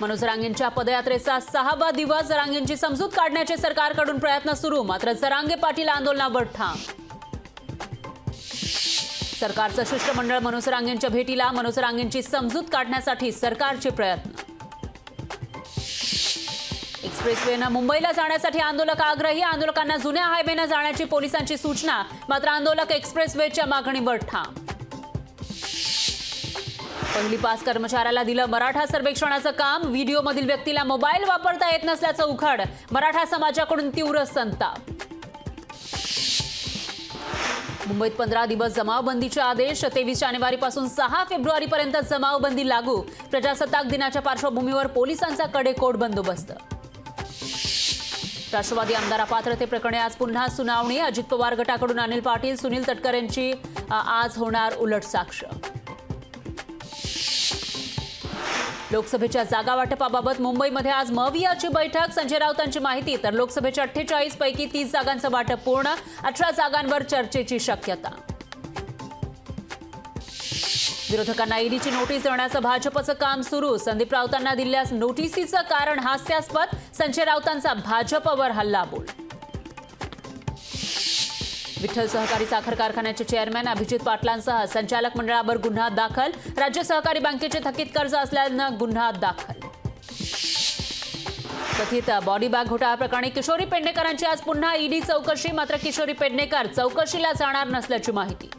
मनोज जरांगेंच्या पदयात्रेचा 6वा दिवस. जरांगेंची समजूत काढण्याचे सरकारकडून प्रयत्न सुरू. मात्र जरांगे पाटील आंदोलनावर ठाम. सरकारचं शिष्टमंडळ मनोज जरांगेंच्या भेटीला. मनोज जरांगेंची समजूत काढण्यासाठी सरकारचे प्रयत्न. एक्सप्रेसवेनं मुंबईला जाण्यासाठी आंदोलक आग्रही. आंदोलकांना जुन्या हायवेनं जाण्याची पोलिसांची सूचना. मात्र आंदोलक एक्सप्रेसवेच्या मागणीवर ठाम. पहिली पास कर्मचाऱ्याला दिलं मराठा सर्वेक्षणाचं काम. व्हिडिओमधील व्यक्तीला मोबाईल वापरता येत नसल्याचं उघड. मराठा समाजाकडून तीव्र संताप. मुंबईत 15 दिवस जमावबंदीचे आदेश. 23 जानेवारीपासून 6 फेब्रुवारीपर्यंत जमावबंदी लागू. प्रजासत्ताक दिनाच्या पार्श्वभूमीवर पोलिसांचा कडेकोट बंदोबस्त. राष्ट्रवादी आमदार अपात्रते प्रकरणी आज पुन्हा सुनावणी. अजित पवार गटाकडून अनिल पाटील, सुनील तटकरेंची आज होणार उलट साक्ष. लोकसभेच्या जागा वाटपाबाबत मुंबईमध्ये आज मवियाची बैठक. संजय राऊतांची माहिती. तर लोकसभेच्या 48 पैकी 30 जागांचं वाटप पूर्ण. 18 जागांवर चर्चेची शक्यता. विरोधकांना ईडीची नोटीस देण्याचं भाजपचं काम सुरू. संदीप राऊतांना दिलेल्या नोटीसीचं कारण हास्यास्पद. संजय राऊतांचा भाजपवर हल्लाबोल. विठ्ठल सहकारी साखर कारखान्याचे चेअरमॅन अभिजित पाटलांसह संचालक मंडळावर गुन्हा दाखल. राज्य सहकारी बँकेचे थकीत कर्ज असल्यानं गुन्हा दाखल. कथित बॉडी बॅग घोटाळा प्रकरणी किशोरी पेडणेकरांची आज पुन्हा ईडी चौकशी. मात्र किशोरी पेडणेकर चौकशीला जाणार नसल्याची माहिती.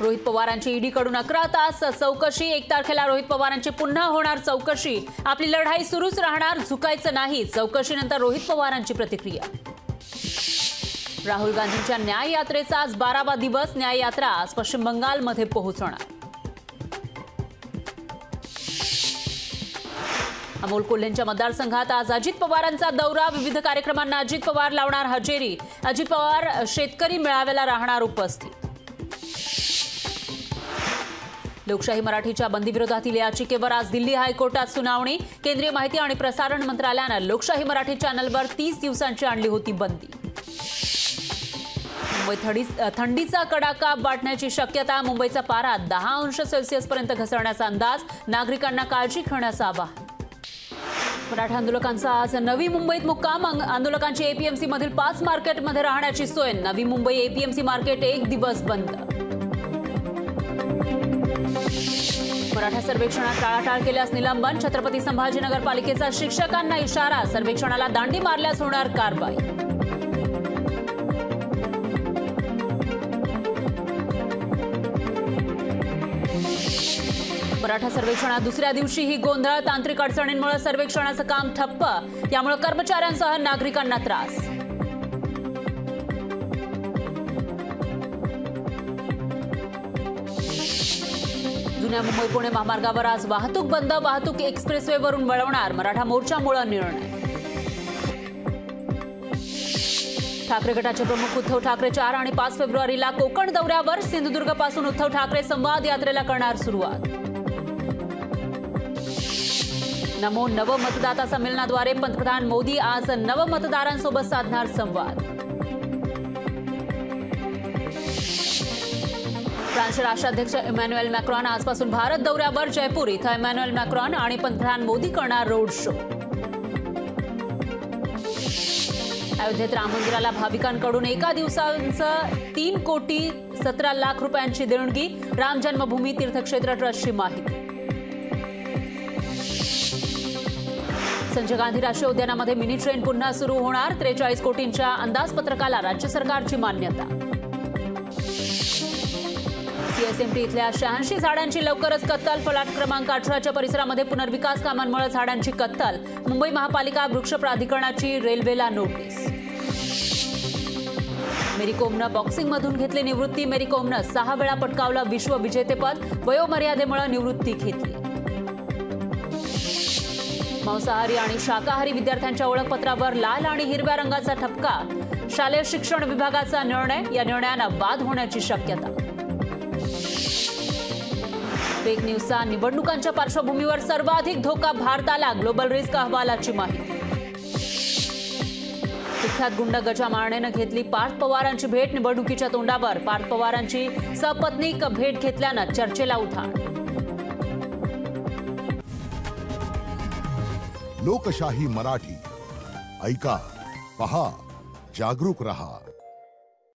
रोहित पवारांची ईडीकडून 11 तास चौकशी. 1 तारखेला रोहित पवारांची पुन्हा होणार चौकशी. आपली लढाई सुरूच राहणार, झुकायचं नाही. चौकशीनंतर रोहित पवारांची प्रतिक्रिया. राहुल गांधींच्या न्याय यात्रेचा आज 12वा दिवस. न्याय यात्रा आज पश्चिम बंगालमध्ये पोहोचणार. अमोल कोल्हेंच्या मतदारसंघात आज अजित पवारांचा दौरा. विविध कार्यक्रमांना अजित पवार लावणार हजेरी. अजित पवार शेतकरी मेळाव्याला राहणार उपस्थित. लोकशाही मराठीच्या बंदीविरोधातील याचिकेवर आज दिल्ली हायकोर्टात सुनावणी. केंद्रीय माहिती आणि प्रसारण मंत्रालयानं लोकशाही मराठी चॅनलवर 30 दिवसांची आणली होती बंदी. मुंबईत थंडीचा कडाका वाढण्याची शक्यता. मुंबईचा पारा 10 अंश सेल्सिअसपर्यंत घसरण्याचा अंदाज. नागरिकांना काळजी घेण्याचं आवाहन. मराठा आंदोलकांचा आज नवी मुंबईत मुक्काम. आंदोलकांची एपीएमसी मधील 5 मार्केटमध्ये राहण्याची सोय. नवी मुंबई एपीएमसी मार्केट 1 दिवस बंद. मराठा सर्वेक्षणात टाळाटाळ केल्यास निलंबन. छत्रपती संभाजीनगर पालिकेचा शिक्षकांना इशारा. सर्वेक्षणाला दांडी मारल्यास होणार कारवाई. मराठा सर्वेक्षणात दुसऱ्या दिवशीही गोंधळ. तांत्रिक अडचणींमुळे सर्वेक्षणाचं काम ठप्प. यामुळे कर्मचाऱ्यांसह नागरिकांना त्रास. जुन्या मुंबई पुणे महामार्गावर आज वाहतूक बंद. वाहतूक एक्सप्रेसवेवरून वळवणार. मराठा मोर्चामुळे निर्णय. ठाकरे गटाचे प्रमुख उद्धव ठाकरे 4 आणि 5 फेब्रुवारीला कोकण दौऱ्यावर. सिंधुदुर्गपासून उद्धव ठाकरे संवाद यात्रेला करणार सुरुवात. नमो नव मतदाता संमेलनाद्वारे पंतप्रधान मोदी आज नवमतदारांसोबत साधणार संवाद. फ्रान्सचे राष्ट्राध्यक्ष इमॅन्युएल मॅक्रॉन आजपासून भारत दौऱ्यावर. जयपूर इथं इमॅन्युएल मॅक्रॉन आणि पंतप्रधान मोदी करणार रोड शो. अयोध्येत राम मंदिराला भाविकांकडून एका दिवसांचं 3 कोटी 17 लाख रुपयांची देणगी. राम जन्मभूमी तीर्थक्षेत्र ट्रस्टची माहिती. संजय गांधी राष्ट्रीय उद्यानामध्ये मिनी ट्रेन पुन्हा सुरू होणार. 43 कोटींच्या अंदाजपत्रकाला राज्य सरकारची मान्यता. सीएसएमटी इथल्या 86 झाडांची लवकरच कत्तल. फलाट क्रमांक 18च्या परिसरामध्ये पुनर्विकास कामांमुळे झाडांची कत्तल. मुंबई महापालिका वृक्ष प्राधिकरणाची रेल्वेला नोटीस. मेरी कोमनं बॉक्सिंगमधून घेतली निवृत्ती. मेरी कोमनं 6 वेळा पटकावलं विश्व विजेतेपद. वयोमर्यादेमुळे निवृत्ती घेतली. मांसाहारी आणि शाकाहारी विद्यार्थ्यांच्या ओळखपत्रावर लाल आणि हिरव्या रंगाचा ठपका. शालेय शिक्षण विभागाचा निर्णय. या निर्णयानं वाद होण्याची शक्यता. फेक न्यूजचा निवडणुकांच्या पार्श्वभूमीवर सर्वाधिक धोका भारताला. ग्लोबल रिस्क अहवालाची माहिती. कुख्यात गुंड गजा मारणेनं घेतली पार्थ पवारांची भेट. निवडणुकीच्या तोंडावर पार्थ पवारांची सपत्नीक भेट घेतल्यानं चर्चेला उधाण. लोकशाही मराठी. ऐका, पहा, जागरूक रहा.